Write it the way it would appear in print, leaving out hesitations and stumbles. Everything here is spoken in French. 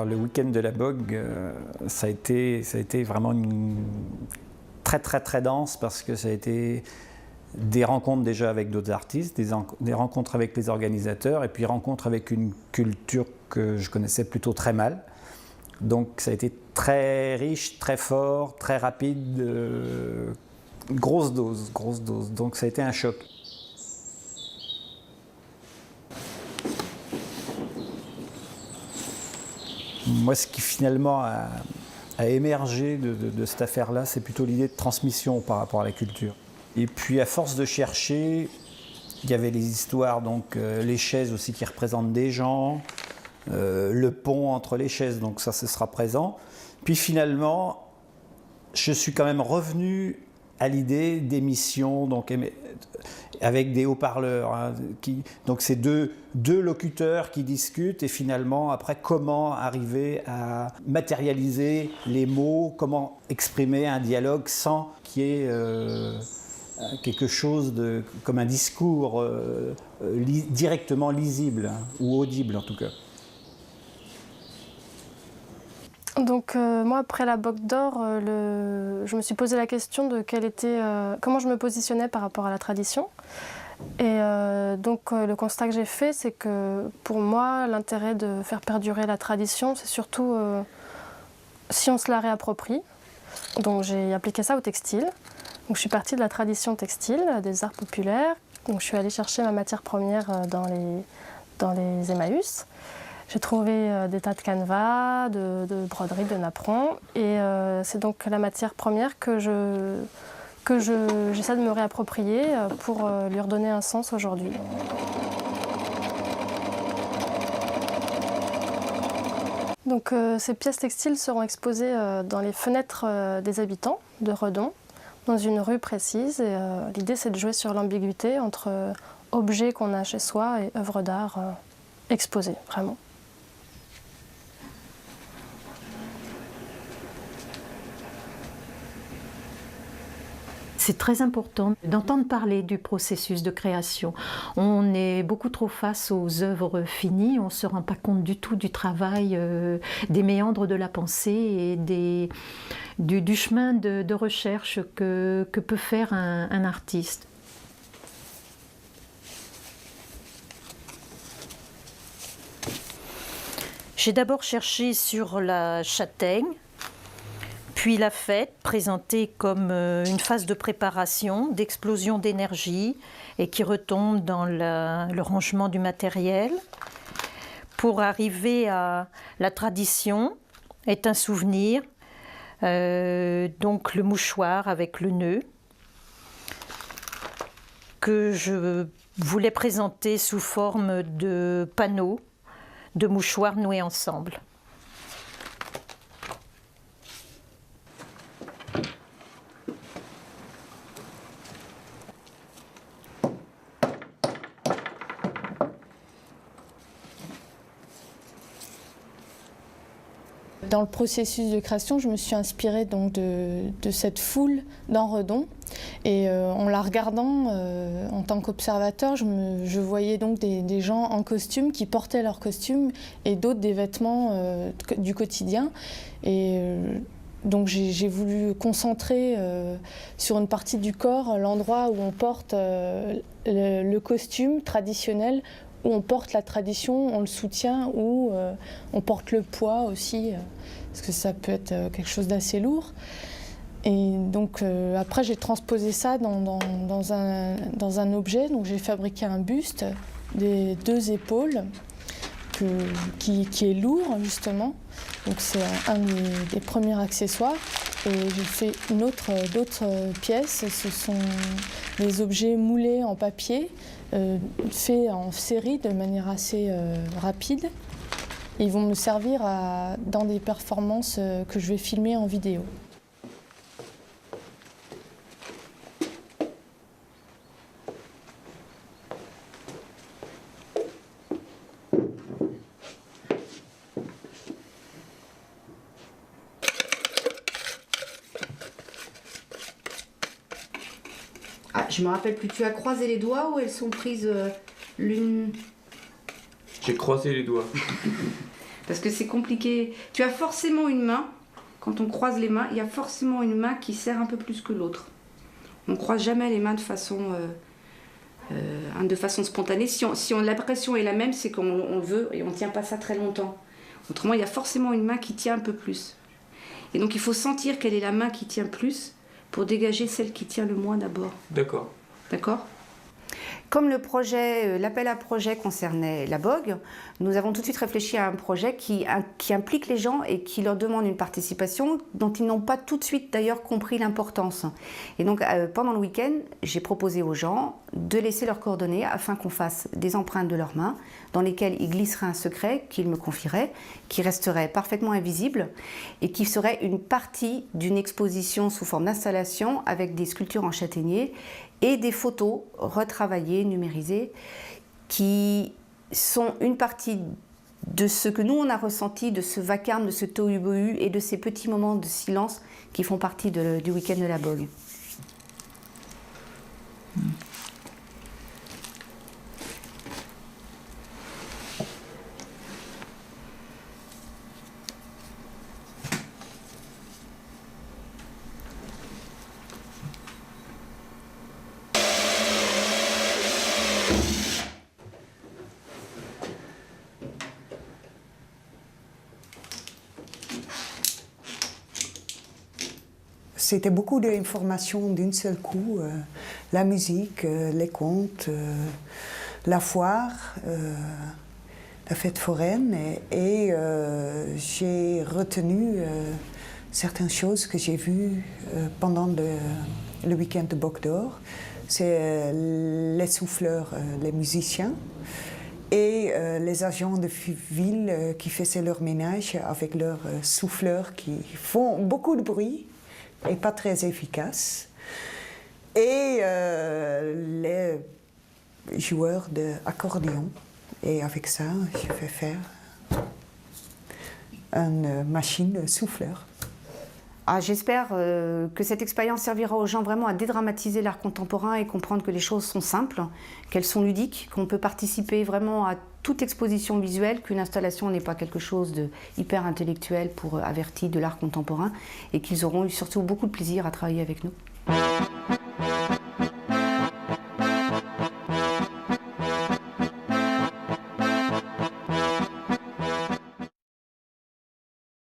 Alors le week-end de la Bogue, ça a été vraiment très dense parce que ça a été des rencontres déjà avec d'autres artistes, des rencontres avec les organisateurs et puis rencontres avec une culture que je connaissais plutôt très mal. Donc ça a été très riche, très fort, très rapide, grosse dose. Donc ça a été un choc. Moi, ce qui finalement a émergé de cette affaire-là, c'est plutôt l'idée de transmission par rapport à la culture. Et puis à force de chercher, il y avait les histoires, donc les chaises aussi qui représentent des gens, le pont entre les chaises, donc ça, ce sera présent. Puis finalement, je suis quand même revenu à l'idée d'émissions donc, avec des haut-parleurs. Hein, donc c'est deux locuteurs qui discutent et finalement, après, comment arriver à matérialiser les mots, comment exprimer un dialogue sans qu'il y ait quelque chose comme un discours directement lisible, hein, ou audible en tout cas. Donc moi, après la Bogue d'Or, je me suis posé la question de comment je me positionnais par rapport à la tradition. Et donc le constat que j'ai fait, c'est que pour moi, l'intérêt de faire perdurer la tradition, c'est surtout si on se la réapproprie. Donc j'ai appliqué ça au textile. Donc je suis partie de la tradition textile, des arts populaires. Donc je suis allée chercher ma matière première dans les Emmaüs. J'ai trouvé des tas de canevas, de broderies, de napperons. Et c'est donc la matière première que j'essaie de me réapproprier pour lui redonner un sens aujourd'hui. Donc ces pièces textiles seront exposées dans les fenêtres des habitants de Redon, dans une rue précise. Et l'idée, c'est de jouer sur l'ambiguïté entre objets qu'on a chez soi et œuvres d'art exposées, vraiment. C'est très important d'entendre parler du processus de création. On est beaucoup trop face aux œuvres finies, on ne se rend pas compte du tout du travail, des méandres de la pensée et du chemin de recherche que peut faire un artiste. J'ai d'abord cherché sur la châtaigne, puis la fête, présentée comme une phase de préparation, d'explosion d'énergie et qui retombe dans le rangement du matériel. Pour arriver à la tradition est un souvenir, donc le mouchoir avec le nœud, que je voulais présenter sous forme de panneaux de mouchoirs noués ensemble. Dans le processus de création, je me suis inspirée donc de cette foule dans Redon. Et en la regardant en tant qu'observateur, je voyais donc des gens en costume qui portaient leurs costumes et d'autres des vêtements du quotidien. Et donc j'ai voulu concentrer sur une partie du corps l'endroit où on porte le costume traditionnel, où on porte la tradition, on le soutient, où on porte le poids aussi, parce que ça peut être quelque chose d'assez lourd. Et donc après j'ai transposé ça dans un objet, donc j'ai fabriqué un buste des 2 épaules qui est lourd justement, donc c'est un des premiers accessoires. Et j'ai fait d'autres pièces, ce sont des objets moulés en papier, faits en série de manière assez rapide. Et ils vont me servir dans des performances que je vais filmer en vidéo. Ah, je me rappelle plus, tu as croisé les doigts ou elles sont prises l'une... J'ai croisé les doigts. Parce que c'est compliqué. Tu as forcément une main, quand on croise les mains, il y a forcément une main qui serre un peu plus que l'autre. On ne croise jamais les mains de façon spontanée. Si la pression est la même, c'est qu'on le veut et on ne tient pas ça très longtemps. Autrement, il y a forcément une main qui tient un peu plus. Et donc il faut sentir quelle est la main qui tient plus pour dégager celle qui tient le moins d'abord. D'accord. D'accord ? Comme l'appel à projet concernait la BOG, nous avons tout de suite réfléchi à un projet qui implique les gens et qui leur demande une participation dont ils n'ont pas tout de suite d'ailleurs compris l'importance. Et donc pendant le week-end, j'ai proposé aux gens de laisser leurs coordonnées afin qu'on fasse des empreintes de leurs mains dans lesquelles ils glisseraient un secret qu'ils me confieraient, qui resterait parfaitement invisible et qui serait une partie d'une exposition sous forme d'installation avec des sculptures en châtaignier et des photos retravaillées, numérisées, qui sont une partie de ce que nous on a ressenti, de ce vacarme, de ce tohu-bohu et de ces petits moments de silence qui font partie du week-end de la BOG. C'était beaucoup d'informations d'un seul coup, la musique, les contes, la foire, la fête foraine, et j'ai retenu certaines choses que j'ai vues pendant le week-end de Bocq d'Or. C'est les souffleurs, les musiciens, et les agents de ville qui faisaient leur ménage avec leurs souffleurs qui font beaucoup de bruit et pas très efficace. Et les joueurs d'accordéon. Et avec ça, je vais faire une machine souffleur. J'espère que cette expérience servira aux gens vraiment à dédramatiser l'art contemporain et comprendre que les choses sont simples, qu'elles sont ludiques, qu'on peut participer vraiment à toute exposition visuelle, qu'une installation n'est pas quelque chose de hyper intellectuel pour avertis de l'art contemporain et qu'ils auront eu surtout beaucoup de plaisir à travailler avec nous.